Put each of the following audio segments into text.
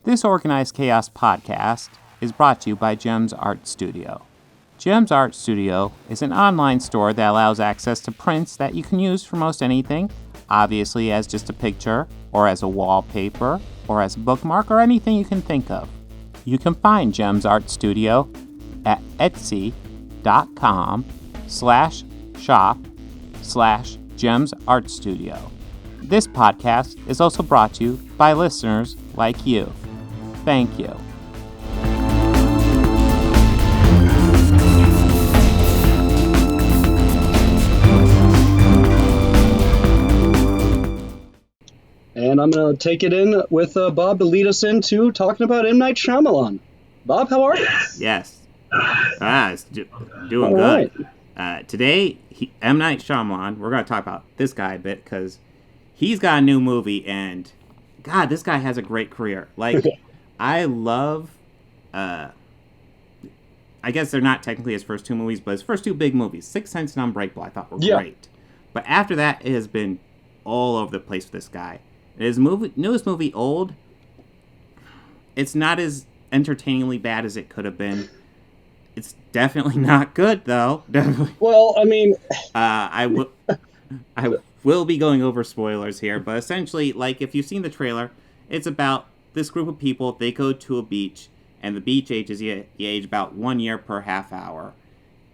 This Organized Chaos podcast is brought to you by JEMS Art Studio. JEMS Art Studio is an online store that allows access to prints that you can use for most anything, obviously as just a picture, or as a wallpaper, or as a bookmark, or anything you can think of. You can find JEMS Art Studio at etsy.com/shop/JEMS Art Studio. This podcast is also brought to you by listeners like you. Thank you. And I'm going to take it in with Bob to lead us into talking about M. Night Shyamalan. Bob, how are you? Yes. It's doing All good. Right. Today, M. Night Shyamalan, we're going to talk about this guy a bit because he's got a new movie, and God, this guy has a great career. Like, I love, I guess they're not technically his first two movies, but his first two big movies, Sixth Sense and Unbreakable, I thought were great. But after that, it has been all over the place for this guy. His newest movie, Old, it's not as entertainingly bad as it could have been. It's definitely not good, though. Definitely. Well, I mean... I will be going over spoilers here, but essentially, like, if you've seen the trailer, it's about this group of people. They go to a beach, and the beach ages you age about 1 year per half hour.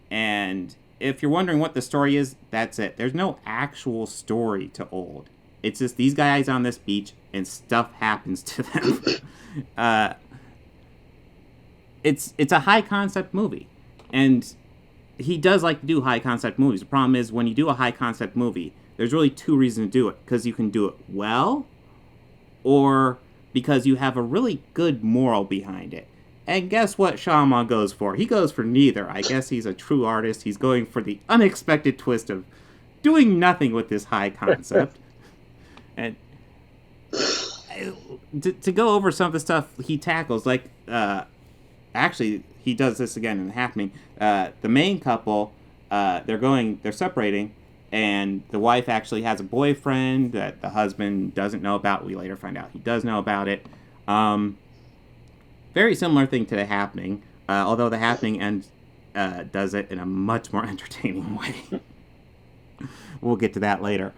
And if you're wondering what the story is, that's it. There's no actual story to Old. It's just these guys on this beach, and stuff happens to them. It's a high-concept movie, and he does like to do high-concept movies. The problem is, when you do a high-concept movie, there's really two reasons to do it. Because you can do it well, or because you have a really good moral behind it. And guess what Shyamalan goes for? He goes for neither. I guess he's a true artist. He's going for the unexpected twist of doing nothing with this high concept. And to go over some of the stuff he tackles, like, actually, he does this again in The Happening. The main couple, they're separating, and the wife actually has a boyfriend that the husband doesn't know about. We later find out he does know about it. Very similar thing to The Happening, although The Happening does it in a much more entertaining way. We'll get to that later.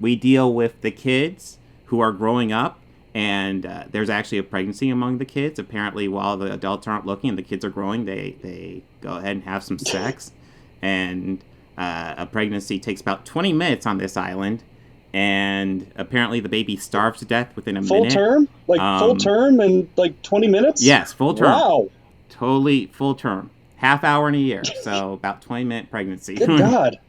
We deal with the kids who are growing up, and there's actually a pregnancy among the kids. Apparently, while the adults aren't looking and the kids are growing, they go ahead and have some sex, and a pregnancy takes about 20 minutes on this island, and apparently the baby starves to death within a minute. Full term? Full term in, 20 minutes? Yes, full term. Wow. Totally full term. Half hour in a year, so about 20-minute pregnancy. Good God.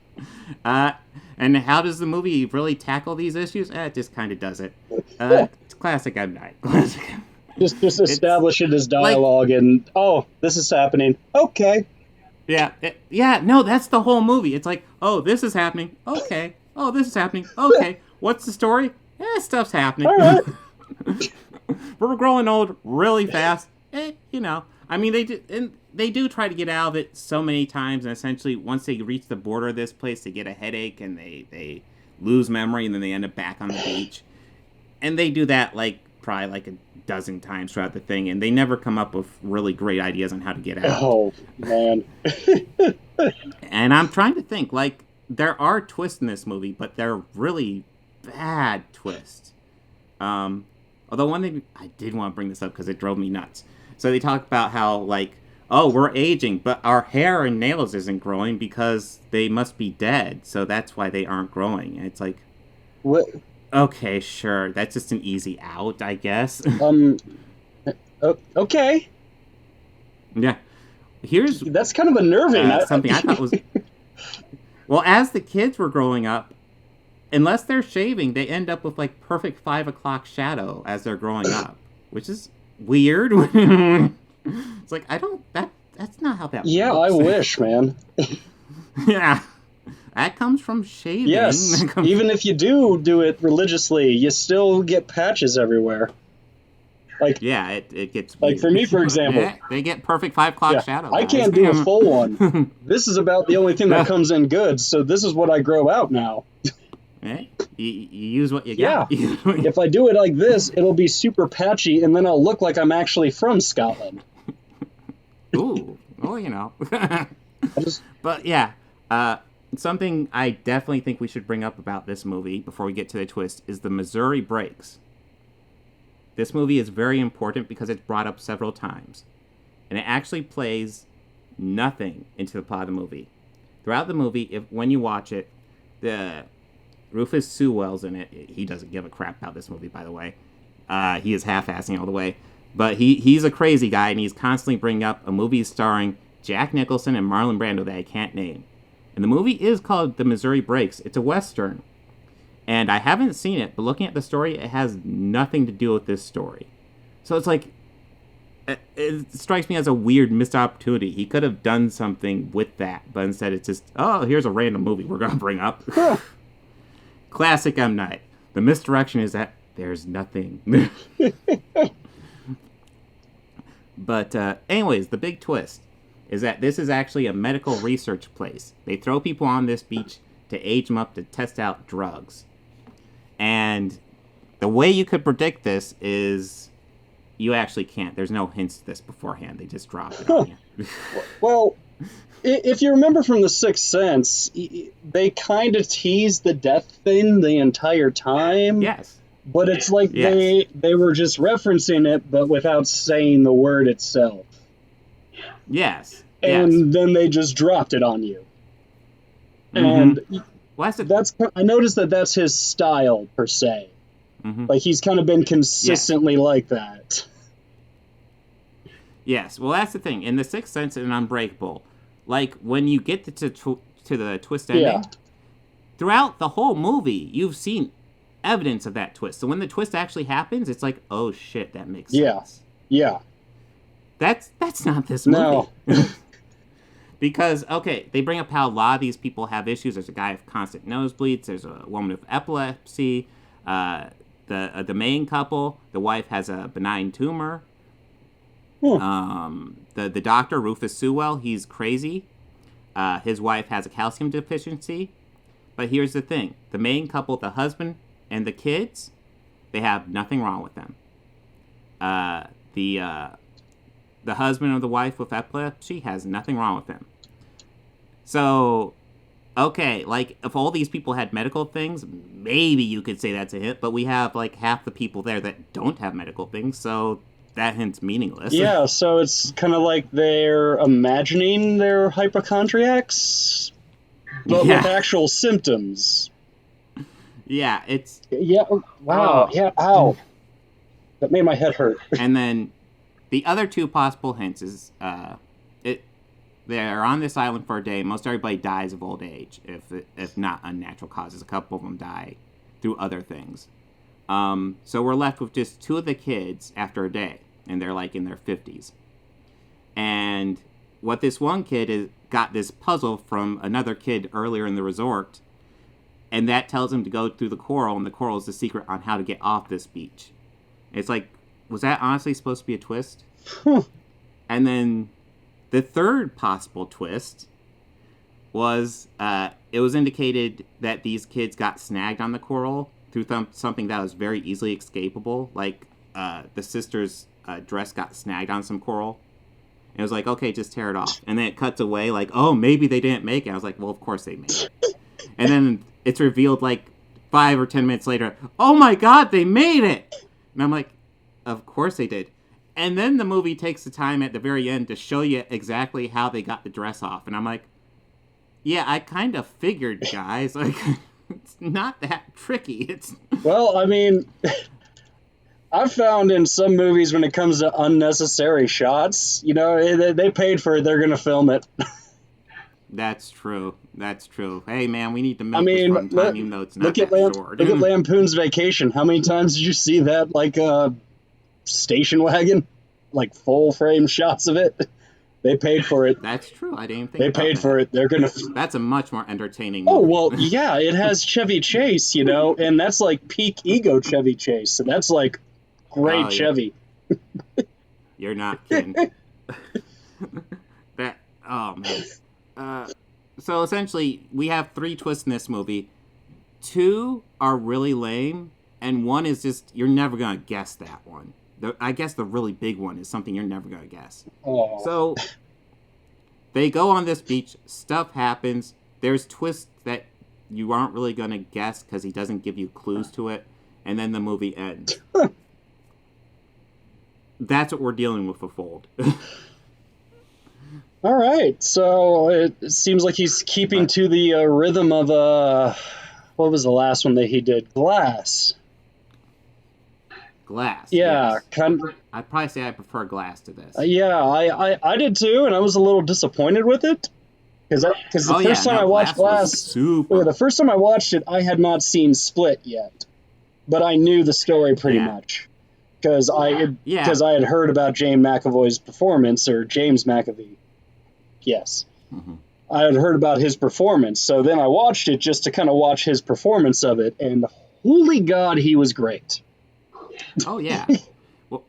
And how does the movie really tackle these issues? It just kind of does it. It's classic M. Night. Just establish it as dialogue, and, this is happening. Okay. Yeah, no, that's the whole movie. It's like, oh, this is happening. Okay. Oh, this is happening. Okay. What's the story? Stuff's happening. All right. We're growing old really fast. I mean, they do try to get out of it so many times, and essentially, once they reach the border of this place, they get a headache, and they lose memory, and then they end up back on the beach. And they do that, probably a dozen times throughout the thing, and they never come up with really great ideas on how to get out. Oh, man. And I'm trying to think, there are twists in this movie, but they're really bad twists. Although one thing, I did want to bring this up because it drove me nuts. So they talk about how, we're aging, but our hair and nails isn't growing because they must be dead, so that's why they aren't growing. And it's like, what? Okay, sure, that's just an easy out, I guess. Okay. Yeah. That's kind of unnerving. Something I thought was... Well, as the kids were growing up, unless they're shaving, they end up with, perfect 5 o'clock shadow as they're growing up, which is weird. It's that's not how that works. Yeah, I wish, man. Yeah. That comes from shaving. Yes, even if you do it religiously, you still get patches everywhere. It gets weird. For me, for example. Yeah, they get perfect 5 o'clock shadow. I can't do a full one. This is about the only thing that comes in good, so this is what I grow out now. Eh? You use what you Yeah. got. If I do it like this, it'll be super patchy, and then I'll look like I'm actually from Scotland. Ooh, well, you know. I just But yeah, uh, something I definitely think we should bring up about this movie before we get to the twist is the Missouri breaks. This movie is very important because it's brought up several times, and it actually plays nothing into the plot of the movie. Throughout the movie, when you watch it, the Rufus Sewell's in it. He doesn't give a crap about this movie, by the way. He is half-assing all the way. But he's a crazy guy, and he's constantly bringing up a movie starring Jack Nicholson and Marlon Brando that I can't name. And the movie is called The Missouri Breaks. It's a Western. And I haven't seen it, but looking at the story, it has nothing to do with this story. So it's like, it strikes me as a weird missed opportunity. He could have done something with that, but instead it's just, oh, here's a random movie we're going to bring up. Classic M. Night. The misdirection is that there's nothing. But anyways, the big twist is that this is actually a medical research place. They throw people on this beach to age them up to test out drugs. And the way you could predict this is you actually can't. There's no hints to this beforehand. They just drop it on you. Well, if you remember from The Sixth Sense, they kind of tease the death thing the entire time. Yes. But it's like they were just referencing it, but without saying the word itself. Yes. And then they just dropped it on you. Mm-hmm. And well, I noticed that that's his style, per se. Mm-hmm. Like, he's kind of been consistently like that. Yes. Well, that's the thing. In The Sixth Sense and Unbreakable, like, when you get to the twist ending, throughout the whole movie, you've seen evidence of that twist. So when the twist actually happens, it's like, oh shit, that makes sense. Yeah. That's not this movie. No. Because, okay, they bring up how a lot of these people have issues. There's a guy with constant nosebleeds. There's a woman with epilepsy. The main couple, the wife has a benign tumor. The doctor, Rufus Sewell, he's crazy. His wife has a calcium deficiency. But here's the thing. The main couple, the husband and the kids, they have nothing wrong with them. The husband of the wife with epilepsy has nothing wrong with him. So, okay, like, if all these people had medical things, maybe you could say that's a hint, but we have, like, half the people there that don't have medical things, so that hint's meaningless. Yeah, so it's kind of like they're imagining they're hypochondriacs, but with actual symptoms. Yeah, it's... Yeah, wow, yeah, ow. That made my head hurt. And then the other two possible hints is they're on this island for a day. Most everybody dies of old age, if not unnatural causes. A couple of them die through other things. So we're left with just two of the kids after a day, and they're like in their 50s. And what this one kid is got this puzzle from another kid earlier in the resort, and that tells him to go through the coral, and the coral is the secret on how to get off this beach. It's like, was that honestly supposed to be a twist? And then the third possible twist was it was indicated that these kids got snagged on the coral through something that was very easily escapable. Like the sister's dress got snagged on some coral. And it was like, okay, just tear it off. And then it cuts away like, oh, maybe they didn't make it. I was like, well, of course they made it. And then it's revealed like 5 or 10 minutes later, oh my God, they made it. And I'm like, of course they did. And then the movie takes the time at the very end to show you exactly how they got the dress off. And I'm like, yeah, I kind of figured, guys. Like, it's not that tricky. Well, I mean, I've found in some movies when it comes to unnecessary shots, you know, they paid for it, they're going to film it. That's true. That's true. Hey, man, we need to milk this runtime, even though it's not that short. Look at Lampoon's Vacation. How many times did you see that, like, station wagon? Like, full-frame shots of it? They paid for it. That's true. I didn't think they paid for it. They're going to... That's a much more entertaining movie. Oh, well, yeah, it has Chevy Chase, you know, and that's, like, peak ego Chevy Chase. So that's, like, great Chevy. You're not kidding. Oh, man. So essentially, we have 3 twists in this movie. 2 are really lame, and 1 is just, you're never going to guess that one. I guess the really big one is something you're never going to guess. Oh. So, they go on this beach, stuff happens, there's twists that you aren't really going to guess because he doesn't give you clues to it, and then the movie ends. That's what we're dealing with Fold. All right, so it seems like he's keeping to the rhythm of what was the last one that he did? Glass. Glass. Yeah, yes. I'd probably say I prefer Glass to this. Yeah, I did too, and I was a little disappointed with it because the first time I watched Glass, the first time I watched it, I had not seen Split yet, but I knew the story pretty much because I had heard about James McAvoy's performance, or James McAvoy. Yes. Mm-hmm. I had heard about his performance, so then I watched it just to kind of watch his performance of it, and holy God, he was great. Oh, yeah. Well,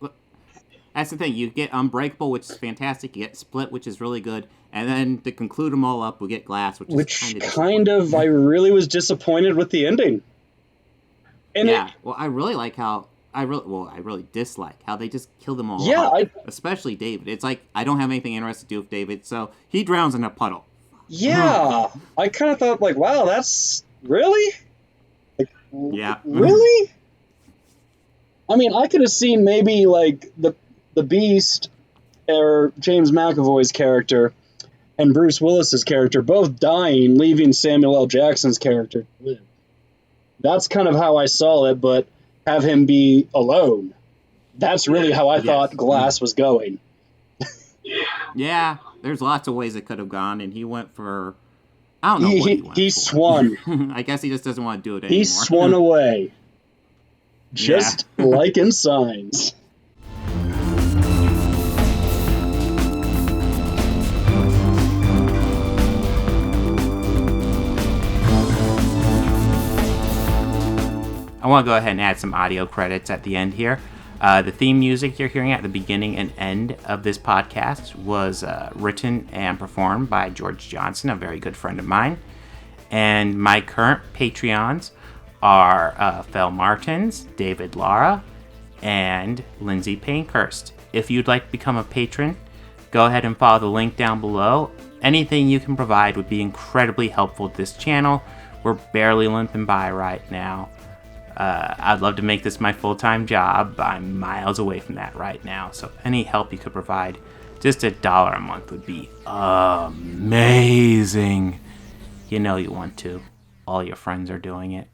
that's the thing. You get Unbreakable, which is fantastic. You get Split, which is really good. And then to conclude them all up, we get Glass, which is kind of I really was disappointed with the ending. And well, I really like how... I really dislike how they just kill them all off. Especially David. It's like, I don't have anything interesting to do with David, so he drowns in a puddle. Yeah. I kind of thought, like, wow, that's... Really? Like, yeah. Really? I mean, I could have seen maybe, like, the Beast, or James McAvoy's character, and Bruce Willis's character both dying, leaving Samuel L. Jackson's character to live. That's kind of how I saw it, but have him be alone. That's really how I thought Glass was going. Yeah, there's lots of ways it could have gone, and he went for... I don't know what he went for. He swung. I guess he just doesn't want to do it anymore. He swung away. Just like in Signs. I want to go ahead and add some audio credits at the end here. The theme music you're hearing at the beginning and end of this podcast was written and performed by George Johnson, a very good friend of mine. And my current Patreons are Fel Martins, David Lara, and Lindsay Pankhurst. If you'd like to become a patron, go ahead and follow the link down below. Anything you can provide would be incredibly helpful to this channel. We're barely limping by right now. I'd love to make this my full-time job. I'm miles away from that right now, so any help you could provide, just $1 a month would be amazing. You know you want to. All your friends are doing it.